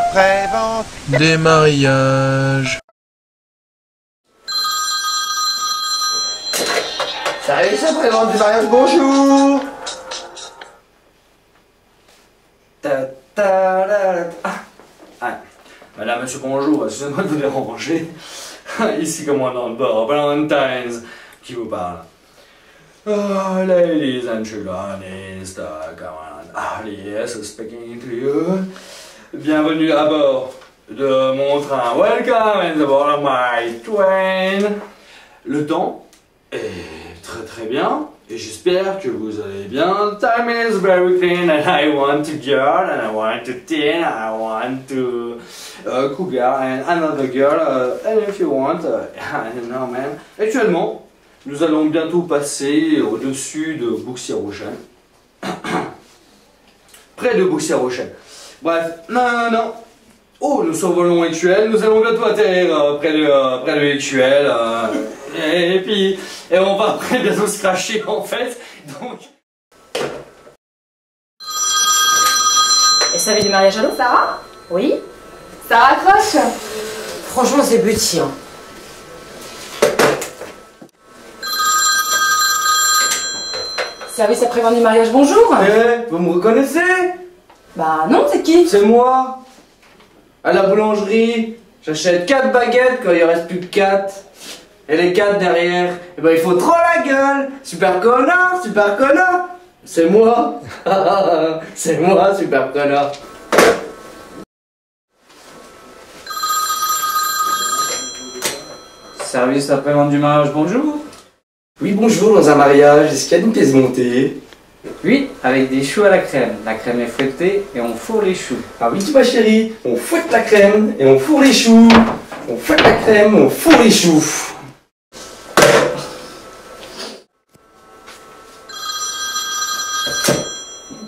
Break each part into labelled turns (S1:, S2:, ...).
S1: après-vente
S2: des mariages.
S1: Service après-vente du mariage, bonjour.
S3: Madame, monsieur, bonjour, excusez-moi de vous déranger. Ici, comme moi dans le bar, Valentine's qui vous parle. Oh, ladies and gentlemen, come on. Yes, speaking to you. Bienvenue à bord de mon train. Welcome and aboard of my train. Le temps est très bien. Et j'espère que vous allez bien. Time is very clean and I want to girl and I want to teen, I want to cougar and another girl and if you want, I don't know man. Actuellement, nous allons bientôt passer au-dessus de Bouxières-Rochelle. Près de Bouxières-Rochelle. Bref, non. Oh, nous survolons Écuelle, nous allons bientôt atterrir près de Écuelle. Et on va après bientôt se cracher en fait. Donc.
S4: Et ça avait du mariage à l'eau,
S5: Sarah?
S4: Oui.
S5: Ça raccroche?
S4: Franchement, c'est petit, hein. Service après-vente du mariage, bonjour.
S3: Vous me reconnaissez?
S4: Bah non, c'est qui?
S3: C'est moi. À la boulangerie, j'achète 4 baguettes quand il en reste plus que 4. Et les 4 derrière, et ben il faut trop la gueule. Super connard, super connard. C'est moi. C'est moi, super connard.
S6: Service après-vente du mariage, bonjour.
S7: Oui, bonjour, dans un mariage, est-ce qu'il y a une pièce montée?
S6: Oui, avec des choux à la crème. La crème est fouettée et on fourre les choux.
S7: Ah oui, ma chérie, on fouette la crème et on fourre les choux. On fouette la crème, on fourre les choux.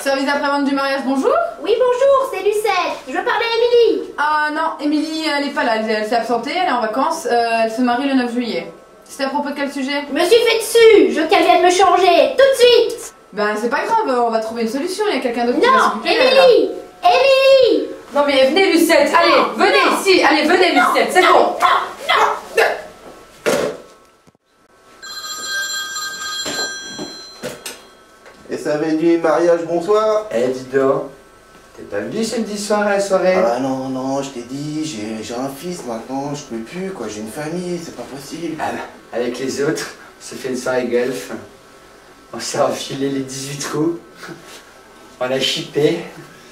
S5: Service après-vente du mariage, bonjour.
S8: Oui, bonjour, c'est Lucette. Je veux parler à Émilie.
S5: Ah non, Émilie, elle est pas là, elle s'est absentée, elle est en vacances, elle se marie le 9 juillet. C'était à propos de quel sujet?
S8: Je me suis fait dessus. Je veux qu'elle vienne me changer, tout de suite.
S5: Ben c'est pas grave, on va trouver une solution, il y a quelqu'un d'autre qui va
S8: Non,
S5: s'occuper d'elle.
S8: Émilie. Émilie.
S4: Non mais venez Lucette, allez, venez ici, allez, venez Lucette, c'est bon.
S1: Et ça avait du mariage, bonsoir.
S7: Eh, dis donc, t'es pas venu samedi soir à la soirée?
S1: Ah non, je t'ai dit, j'ai un fils maintenant, je peux plus, quoi, j'ai une famille, c'est pas possible.
S7: Ah bah, avec les autres, on s'est fait une soirée golf. On s'est enfilé les 18 trous. On a chippé.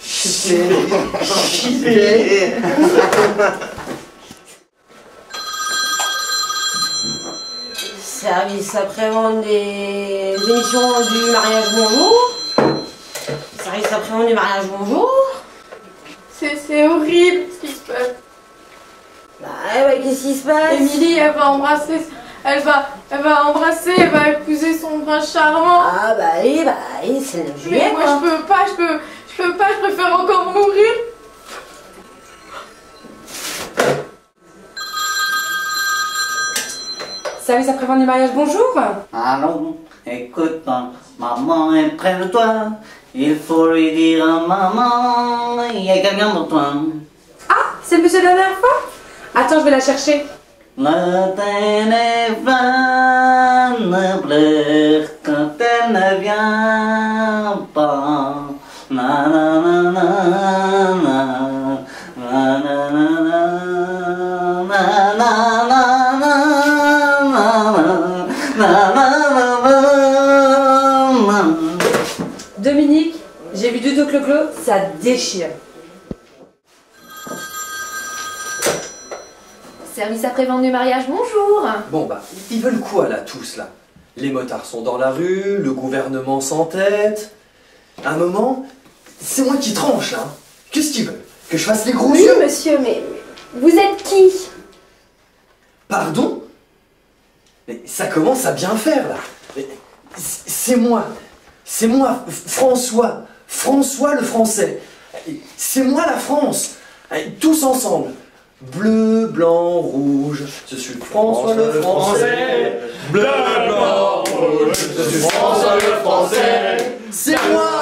S7: Chippé.
S4: Service après-vente des émissions du mariage, bonjour. Service après-vente du mariage, bonjour.
S5: C'est horrible ce qui se passe.
S4: Bah qu'est-ce qui se passe?
S5: Émilie, elle va embrasser, elle va épouser son prince charmant.
S4: Ah bah oui, c'est le 9
S5: Mais
S4: juillet
S5: moi
S4: quoi.
S5: je peux pas, je préfère encore mourir.
S4: Service après-vente du mariage, bonjour.
S9: Allons, écoute, maman est près de toi. Il faut lui dire à maman, il y a quelqu'un pour toi.
S4: Ah, c'est le monsieur de la dernière fois? Attends, je vais la chercher.
S9: Le téléphone ne pleure quand elle ne vient pas. Na na na na na na na na na na.
S4: Dominique, j'ai vu Dodo Clo-Clo, ça déchire.
S8: Service après-vente du mariage, bonjour.
S7: Bon bah, ils veulent quoi là, tous là? Les motards sont dans la rue, le gouvernement s'entête. À un moment, c'est moi qui tranche là. Qu'est-ce qu'ils veulent? Que je fasse les gros
S8: Oui,
S7: yeux?
S8: monsieur, mais vous êtes qui?
S7: Pardon? Mais ça commence à bien faire là. Mais c'est moi, François le français. C'est moi la France. Tous ensemble. Bleu, blanc, rouge, je suis François le français.
S3: Bleu, blanc, rouge, je suis François le français.
S7: C'est moi,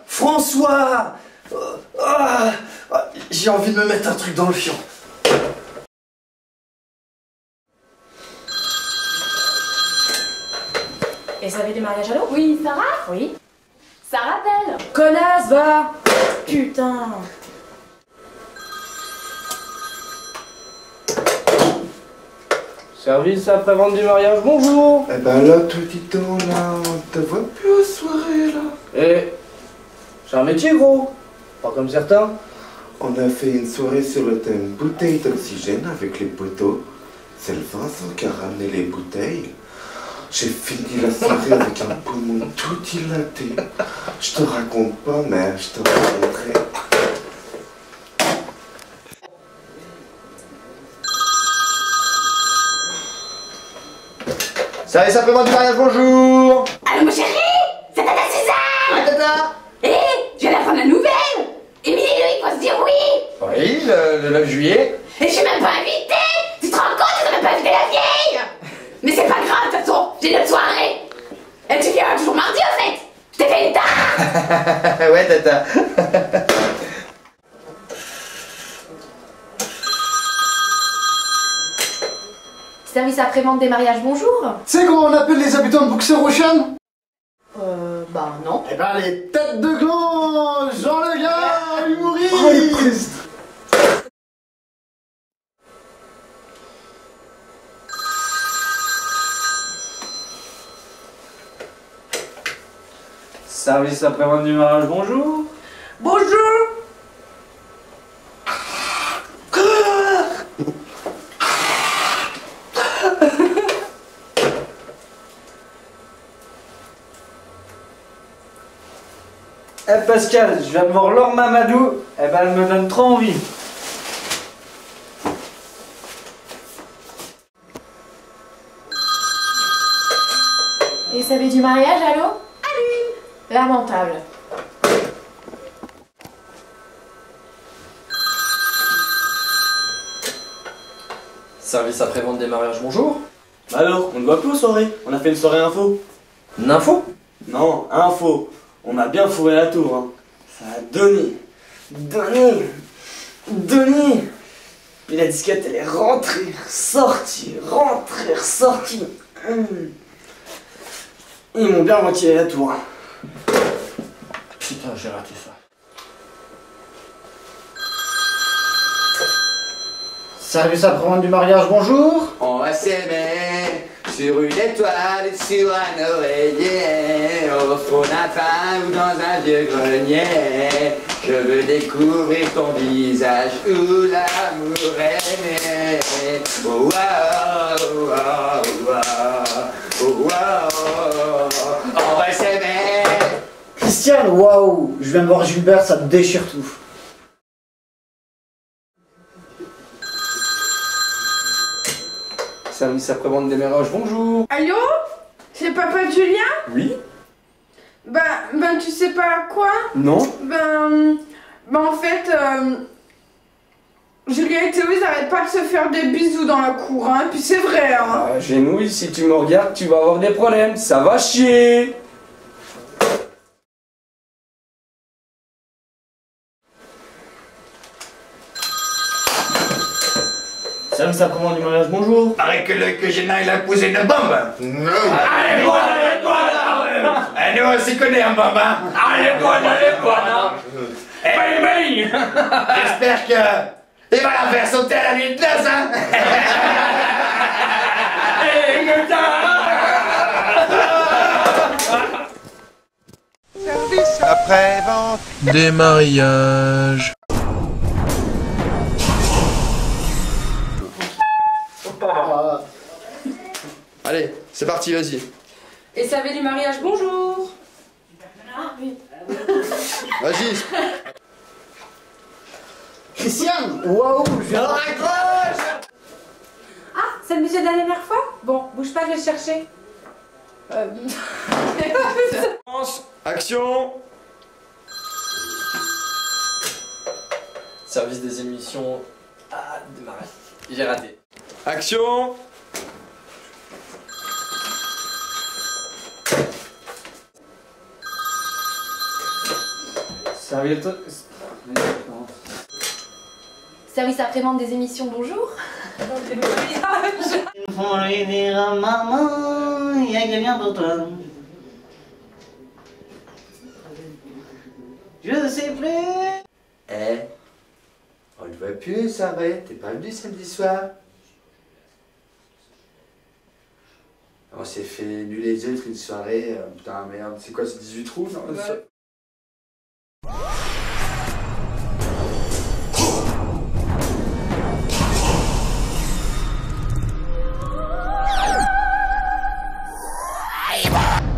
S7: François. J'ai j'ai envie de me mettre un truc dans le fion.
S8: Et ça avait des mariages à l'eau?
S4: Oui, Sarah?
S8: Oui. Ça rappelle.
S4: Connasse, va!
S8: Putain.
S6: Service après-vente du mariage, bonjour.
S1: Eh ben là, tout dit donc, là, on te voit plus aux soirées, là.
S6: Eh, c'est un métier gros. Pas comme certains.
S1: On a fait une soirée sur le thème bouteilles d'oxygène avec les poteaux. C'est le Vincent qui a ramené les bouteilles. J'ai fini la soirée avec un poumon tout dilaté. Je te raconte pas, mais je te raconterai.
S10: Service après-vente du mariage, bonjour.
S8: Allô, mon chéri? C'est Tata Suzanne.
S10: Ah, tata.
S8: Eh, je viens d'apprendre la nouvelle. Émilie et Loïc vont se dire oui.
S10: Oui, le 9 juillet.
S8: Et je suis même pas invitée. Tu te rends compte, ils ont même pas invité la vieille. Mais c'est pas grave, de toute façon, j'ai une autre soirée. Et tu viens toujours mardi, au fait. Je t'ai fait une tarte.
S10: Ouais, tata.
S8: Service après-vente des mariages, bonjour.
S11: C'est comment on appelle les habitants de Buxer-Rochane?
S8: Bah non.
S11: Eh ben les têtes de gland, Jean le gars, humoriste.
S7: Oh, le triste.
S6: Service après-vente du mariage, bonjour.
S4: Bonjour!
S6: Eh Pascal, je viens de voir Laure Mamadou. Eh ben, elle me donne trop envie.
S8: Et ça avait du mariage, allô? Allô. Lamentable.
S7: Service après-vente des mariages, bonjour.
S12: Alors, on ne voit plus aux soirées. On a fait une soirée info.
S7: Une info?
S12: Non, info. On a bien fourré la tour, hein. Ça a donné. Et la disquette, elle est rentrée, ressortie. Ils m'ont bien retiré la tour.
S7: Putain, j'ai raté ça. Service après-vente du mariage, bonjour.
S10: On va s'aimer sur une étoile, sur un oreiller, au fond d'un pain ou dans un vieux grenier. Je veux découvrir ton visage où l'amour est né. Oh, wow, wow, wow, wow. On va s'aimer.
S11: Christiane, waouh, je viens de voir Gilbert, ça me déchire tout.
S6: Service après-vente des mariages, bonjour.
S5: Allô? C'est papa de Julien?
S6: Oui.
S5: Ben tu sais pas quoi?
S6: Non.
S5: Ben en fait, Julien et Théo, ils arrêtent pas de se faire des bisous dans la cour, hein, puis c'est vrai, hein.
S6: Ah, Genouille, si tu me regardes, tu vas avoir des problèmes. Ça va chier.
S12: Service après-vente du mariage, bonjour.
S10: Paraît que le Eugénin, il a posé une bombe. Allez, voilà. Nous, on s'y connaît en bombe, hein. Allez, voilà. J'espère que il va la faire sauter à la nuit de noces, hein.
S2: Après-vente des mariages.
S10: Allez, c'est parti, vas-y.
S4: Et ça avait du mariage, bonjour!
S10: Vas-y.
S11: Christiane, waouh, je viens de...
S4: Ah, c'est le monsieur de la dernière fois? Bon, bouge pas, je vais le chercher.
S10: Action.
S7: Service des émissions. Ah, démarrer. J'ai raté.
S10: Action.
S6: Serviette.
S13: Service après-vente des émissions, bonjour.
S9: Il faut lui dire à maman, il y a quelqu'un pour toi. Je sais plus.
S10: Eh, on ne voit plus, ça va. T'es pas venu samedi soir? On s'est fait nul les autres une soirée. Putain, merde, c'est quoi, c'est 18 trous, non?
S5: Ouais.
S8: Bye.